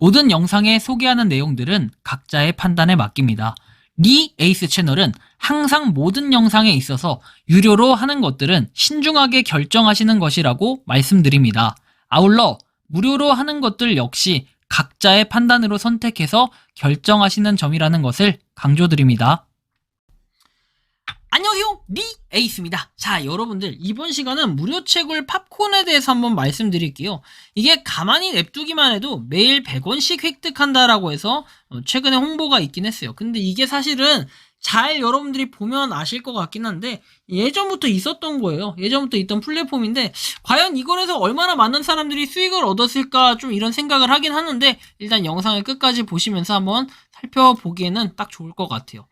모든 영상에 소개하는 내용들은 각자의 판단에 맡깁니다. 리 에이스 채널은 항상 모든 영상에 있어서 유료로 하는 것들은 신중하게 결정하시는 것이라고 말씀드립니다. 아울러 무료로 하는 것들 역시 각자의 판단으로 선택해서 결정하시는 점이라는 것을 강조드립니다. 안녕하세요, 리 에이스입니다. 자, 여러분들 이번 시간은 무료 채굴 팝콘에 대해서 한번 말씀드릴게요. 이게 가만히 냅두기만 해도 매일 100원씩 획득한다라고 해서 최근에 홍보가 있긴 했어요. 근데 이게 사실은 잘 여러분들이 보면 아실 것 같긴 한데 예전부터 있었던 거예요. 예전부터 있던 플랫폼인데 과연 이걸에서 얼마나 많은 사람들이 수익을 얻었을까 좀 이런 생각을 하긴 하는데 일단 영상을 끝까지 보시면서 한번 살펴보기에는 딱 좋을 것 같아요.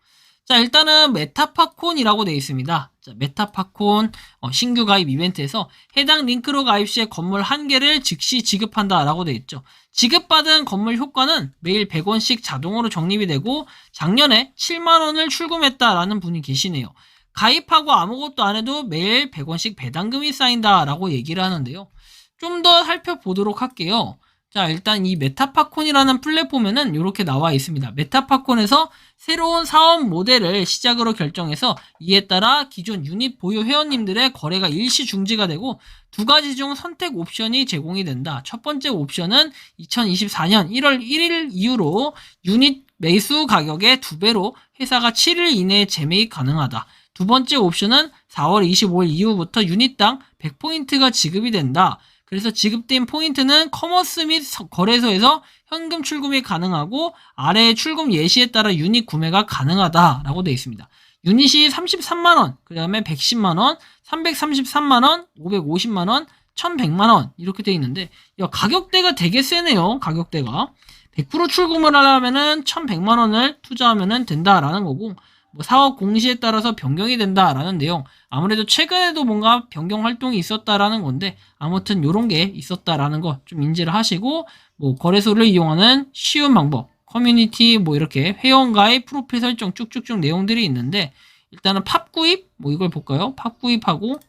자, 일단은 메타팝콘이라고 되어 있습니다. 자, 메타팝콘 신규 가입 이벤트에서 해당 링크로 가입 시에 건물 1개를 즉시 지급한다 라고 되어 있죠. 지급받은 건물 효과는 매일 100원씩 자동으로 적립이 되고 작년에 7만원을 출금했다라는 분이 계시네요. 가입하고 아무것도 안 해도 매일 100원씩 배당금이 쌓인다 라고 얘기를 하는데요. 좀 더 살펴보도록 할게요. 자, 일단 이 메타팝콘이라는 플랫폼에는 이렇게 나와 있습니다. 메타팝콘에서 새로운 사업 모델을 시작으로 결정해서 이에 따라 기존 유닛 보유 회원님들의 거래가 일시 중지가 되고 두 가지 중 선택 옵션이 제공이 된다. 첫 번째 옵션은 2024년 1월 1일 이후로 유닛 매수 가격의 2배로 회사가 7일 이내에 재매입 가능하다. 두 번째 옵션은 4월 25일 이후부터 유닛당 100포인트가 지급이 된다. 그래서 지급된 포인트는 커머스 및 거래소에서 현금 출금이 가능하고 아래의 출금 예시에 따라 유닛 구매가 가능하다라고 되어 있습니다. 유닛이 33만원, 그 다음에 110만원, 333만원, 550만원, 1100만원 이렇게 되어 있는데 가격대가 되게 세네요. 가격대가 100% 출금을 하려면은 1100만원을 투자하면 된다라는 거고 뭐 사업 공시에 따라서 변경이 된다라는 내용. 아무래도 최근에도 뭔가 변경 활동이 있었다라는 건데 아무튼 요런 게 있었다라는 거 좀 인지를 하시고 뭐 거래소를 이용하는 쉬운 방법, 커뮤니티 뭐 이렇게 회원 가입, 프로필 설정 쭉쭉쭉 내용들이 있는데 일단은 팝 구입 뭐 이걸 볼까요? 팝 구입하고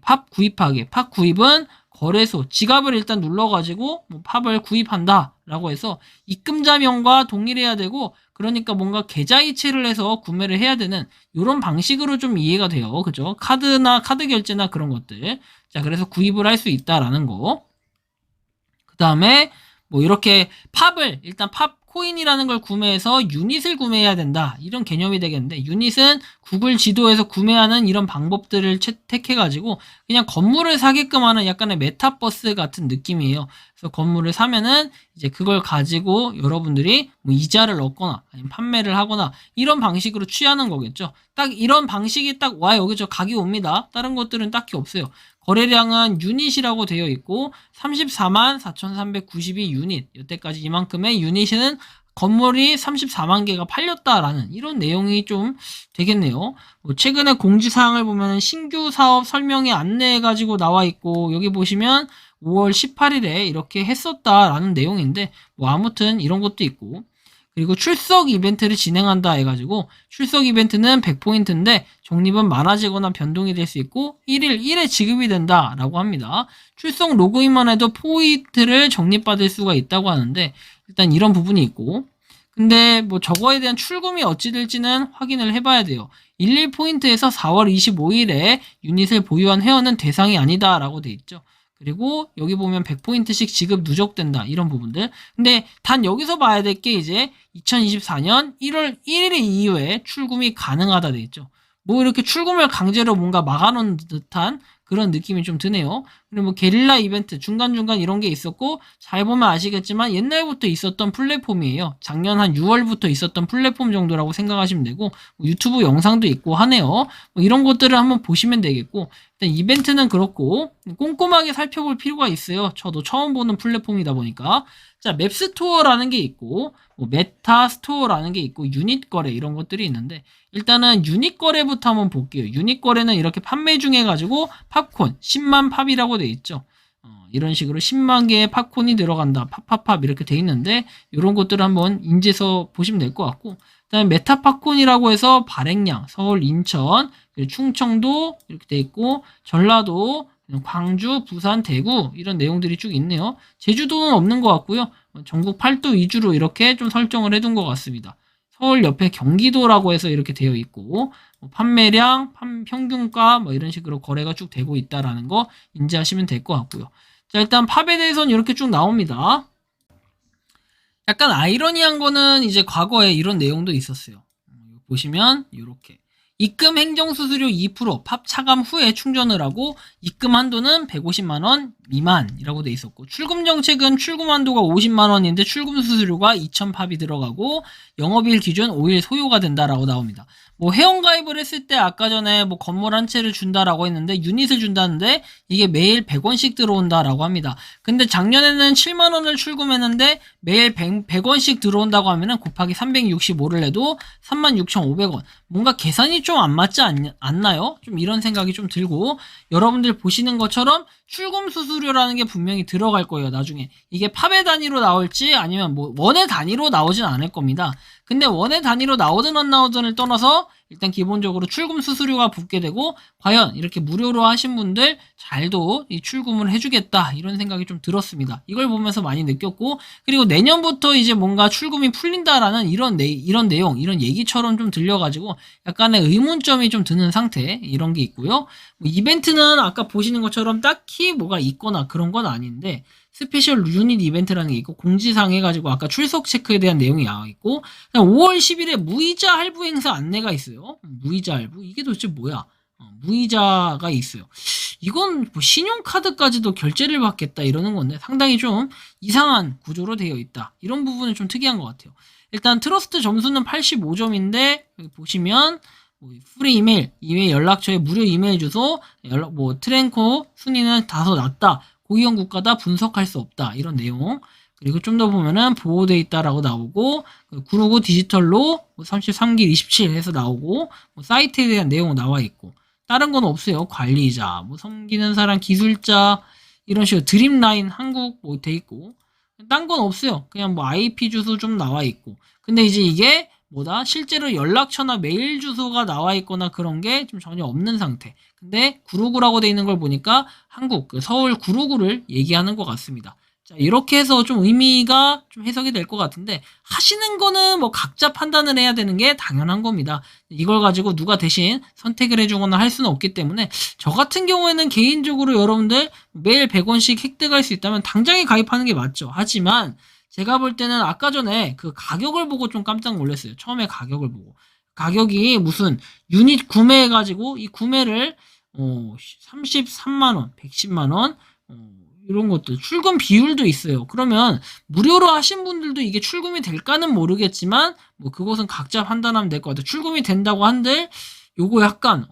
팝 구입하기. 팝 구입은 거래소 지갑을 일단 눌러가지고 뭐 팝을 구입한다 라고 해서 입금자명과 동일해야 되고 그러니까 뭔가 계좌이체를 해서 구매를 해야 되는 이런 방식으로 좀 이해가 돼요. 그죠? 카드나 카드 결제나 그런 것들. 자, 그래서 구입을 할 수 있다라는 거. 그 다음에 뭐 이렇게 팝을 일단 팝 코인이라는 걸 구매해서 유닛을 구매해야 된다. 이런 개념이 되겠는데 유닛은 구글 지도에서 구매하는 이런 방법들을 채택해가지고 그냥 건물을 사게끔 하는 약간의 메타버스 같은 느낌이에요. 그래서 건물을 사면은 이제 그걸 가지고 여러분들이 뭐 이자를 얻거나 아니면 판매를 하거나 이런 방식으로 취하는 거겠죠. 딱 이런 방식이 딱 와요. 그죠? 각이 옵니다. 다른 것들은 딱히 없어요. 거래량은 유닛이라고 되어 있고 34만 4,392 유닛 여태까지 이만큼의 유닛은 건물이 34만 개가 팔렸다라는 이런 내용이 좀 되겠네요. 뭐 최근에 공지사항을 보면 신규 사업 설명에 안내해가지고 나와 있고 여기 보시면 5월 18일에 이렇게 했었다라는 내용인데 뭐 아무튼 이런 것도 있고 그리고 출석 이벤트를 진행한다 해가지고 출석 이벤트는 100포인트인데 적립은 많아지거나 변동이 될 수 있고 1일 1회 지급이 된다라고 합니다. 출석 로그인만 해도 포인트를 적립받을 수가 있다고 하는데 일단 이런 부분이 있고 근데 뭐 저거에 대한 출금이 어찌 될지는 확인을 해봐야 돼요. 11포인트에서 4월 25일에 유닛을 보유한 회원은 대상이 아니다 라고 돼 있죠. 그리고 여기 보면 100포인트씩 지급 누적된다 이런 부분들. 근데 단 여기서 봐야 될 게 이제 2024년 1월 1일 이후에 출금이 가능하다 돼 있죠. 뭐 이렇게 출금을 강제로 뭔가 막아놓은 듯한 그런 느낌이 좀 드네요. 그리고 뭐 게릴라 이벤트 중간중간 이런 게 있었고 잘 보면 아시겠지만 옛날부터 있었던 플랫폼이에요. 작년 한 6월부터 있었던 플랫폼 정도라고 생각하시면 되고 뭐 유튜브 영상도 있고 하네요. 뭐 이런 것들을 한번 보시면 되겠고 일단 이벤트는 그렇고 꼼꼼하게 살펴볼 필요가 있어요. 저도 처음 보는 플랫폼이다 보니까 자 맵스토어라는 게 있고 뭐 메타스토어라는 게 있고 유닛 거래 이런 것들이 있는데 일단은 유닛 거래부터 한번 볼게요. 유닛 거래는 이렇게 판매 중에 가지고 팝콘 10만 팝이라고 돼 있죠. 이런 식으로 10만 개의 팝콘이 들어간다. 팝팝팝 이렇게 돼 있는데 이런 것들을 한번 인지해서 보시면 될 것 같고 그다음에 메타팝콘이라고 해서 발행량 서울, 인천, 충청도 이렇게 돼 있고 전라도 광주, 부산, 대구 이런 내용들이 쭉 있네요. 제주도는 없는 것 같고요. 전국 8도 위주로 이렇게 좀 설정을 해둔 것 같습니다. 서울 옆에 경기도라고 해서 이렇게 되어 있고 판매량, 평균가 뭐 이런 식으로 거래가 쭉 되고 있다라는 거 인지하시면 될 것 같고요. 자, 일단 팝에 대해서는 이렇게 쭉 나옵니다. 약간 아이러니한 거는 이제 과거에 이런 내용도 있었어요. 보시면 이렇게 입금 행정수수료 2%, 팝 차감 후에 충전을 하고 입금 한도는 150만원 미만이라고 돼 있었고 출금 정책은 출금 한도가 50만원인데 출금 수수료가 2,000팝이 들어가고 영업일 기준 5일 소요가 된다라고 나옵니다. 뭐 회원가입을 했을 때 아까 전에 뭐 건물 한 채를 준다라고 했는데 유닛을 준다는데 이게 매일 100원씩 들어온다라고 합니다. 근데 작년에는 7만원을 출금했는데 매일 100원씩 들어온다고 하면은 곱하기 365를 해도 36,500원. 뭔가 계산이 좀 안 맞지 않나요? 좀 이런 생각이 좀 들고 여러분들 보시는 것처럼 출금 수수료라는 게 분명히 들어갈 거예요. 나중에 이게 팝의 단위로 나올지 아니면 뭐 원의 단위로 나오진 않을 겁니다. 근데 원의 단위로 나오든 안 나오든을 떠나서 일단 기본적으로 출금 수수료가 붙게 되고 과연 이렇게 무료로 하신 분들 잘도 이 출금을 해주겠다 이런 생각이 좀 들었습니다. 이걸 보면서 많이 느꼈고 그리고 내년부터 이제 뭔가 출금이 풀린다라는 이런 내용 이런 얘기처럼 좀 들려가지고 약간의 의문점이 좀 드는 상태 이런 게 있고요. 뭐 이벤트는 아까 보시는 것처럼 딱히 뭐가 있거나 그런 건 아닌데 스페셜 유닛 이벤트라는 게 있고 공지사항 해가지고 아까 출석 체크에 대한 내용이 나와 있고 5월 10일에 무이자 할부 행사 안내가 있어요. 무이자 할부 이게 도대체 뭐야? 무이자가 있어요. 이건 뭐 신용카드까지도 결제를 받겠다 이러는 건데 상당히 좀 이상한 구조로 되어 있다. 이런 부분은 좀 특이한 것 같아요. 일단 트러스트 점수는 85점인데 여기 보시면 프리 이메일 연락처에 무료 이메일 주소, 트랭코 순위는 다소 낮다. 고위험 국가다 분석할 수 없다 이런 내용 그리고 좀 더 보면은 보호돼 있다라고 나오고 969 디지털로 33길 27 해서 나오고 사이트에 대한 내용 나와 있고 다른 건 없어요. 관리자 섬기는 사람 기술자 이런 식으로 드림라인 한국 돼 있고 딴 건 없어요. 그냥 IP 주소 좀 나와 있고 근데 이제 이게 실제로 연락처나 메일 주소가 나와 있거나 그런 게 좀 전혀 없는 상태. 근데 969라고 돼 있는 걸 보니까 한국, 서울 969를 얘기하는 것 같습니다. 자, 이렇게 해서 좀 의미가 좀 해석이 될 것 같은데, 하시는 거는 각자 판단을 해야 되는 게 당연한 겁니다. 이걸 가지고 누가 대신 선택을 해주거나 할 수는 없기 때문에, 저 같은 경우에는 개인적으로 여러분들 매일 100원씩 획득할 수 있다면 당장에 가입하는 게 맞죠. 하지만, 제가 볼 때는 아까 전에 그 가격을 보고 좀 깜짝 놀랐어요. 처음에 가격을 보고. 가격이 무슨 유닛 구매해가지고 이 구매를 33만원, 110만원 이런 것들 출금 비율도 있어요. 그러면 무료로 하신 분들도 이게 출금이 될까는 모르겠지만 그것은 각자 판단하면 될 것 같아요. 출금이 된다고 한들 요거 약간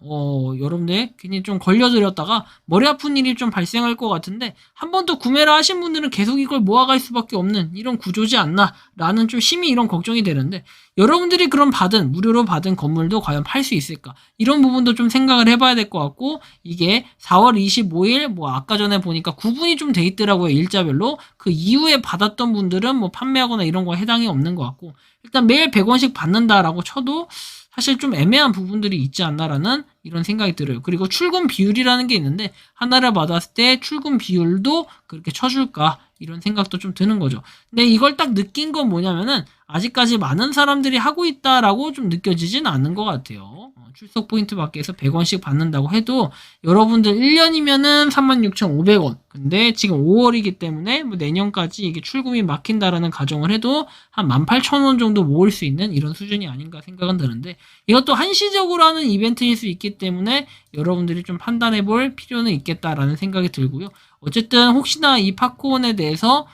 여러분들 괜히 좀 걸려드렸다가 머리 아픈 일이 좀 발생할 것 같은데 한 번 더 구매를 하신 분들은 계속 이걸 모아갈 수밖에 없는 이런 구조지 않나 라는 좀 심히 이런 걱정이 되는데 여러분들이 그런 무료로 받은 건물도 과연 팔 수 있을까 이런 부분도 좀 생각을 해봐야 될 것 같고 이게 4월 25일 아까 전에 보니까 구분이 좀 돼 있더라고요. 일자별로 그 이후에 받았던 분들은 판매하거나 이런 거 해당이 없는 것 같고 일단 매일 100원씩 받는다라고 쳐도 사실 좀 애매한 부분들이 있지 않나라는 이런 생각이 들어요. 그리고 출금 비율이라는 게 있는데 하나를 받았을 때 출금 비율도 그렇게 쳐줄까 이런 생각도 좀 드는 거죠. 근데 이걸 딱 느낀 건 뭐냐면은 아직까지 많은 사람들이 하고 있다라고 좀 느껴지진 않는 것 같아요. 출석 포인트 밖에서 100원씩 받는다고 해도 여러분들 1년이면은 36,500원. 근데 지금 5월이기 때문에 내년까지 이게 출금이 막힌다라는 가정을 해도 한 18,000원 정도 모을 수 있는 이런 수준이 아닌가 생각은 드는데 이것도 한시적으로 하는 이벤트일 수 있기 때문에 여러분들이 좀 판단해 볼 필요는 있겠다라는 생각이 들고요. 어쨌든 혹시나 이 팝콘에 대해서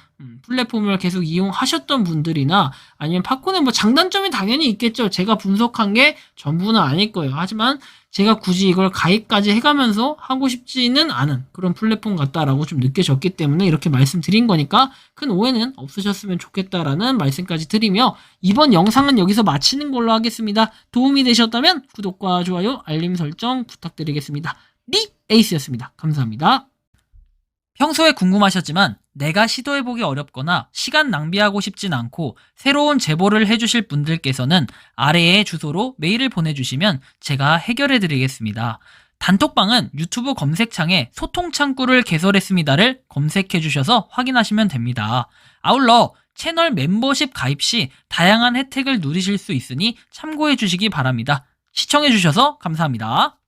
플랫폼을 계속 이용하셨던 분들이나 아니면 팝콘에 장단점이 당연히 있겠죠. 제가 분석한 게 전부는 아닐 거예요. 하지만 제가 굳이 이걸 가입까지 해가면서 하고 싶지는 않은 그런 플랫폼 같다라고 좀 느껴졌기 때문에 이렇게 말씀드린 거니까 큰 오해는 없으셨으면 좋겠다라는 말씀까지 드리며 이번 영상은 여기서 마치는 걸로 하겠습니다. 도움이 되셨다면 구독과 좋아요, 알림 설정 부탁드리겠습니다. 리 에이스였습니다. 감사합니다. 평소에 궁금하셨지만 내가 시도해보기 어렵거나 시간 낭비하고 싶진 않고 새로운 제보를 해주실 분들께서는 아래의 주소로 메일을 보내주시면 제가 해결해드리겠습니다. 단톡방은 유튜브 검색창에 소통 창구를 개설했습니다를 검색해 주셔서 확인하시면 됩니다. 아울러 채널 멤버십 가입 시 다양한 혜택을 누리실 수 있으니 참고해 주시기 바랍니다. 시청해 주셔서 감사합니다.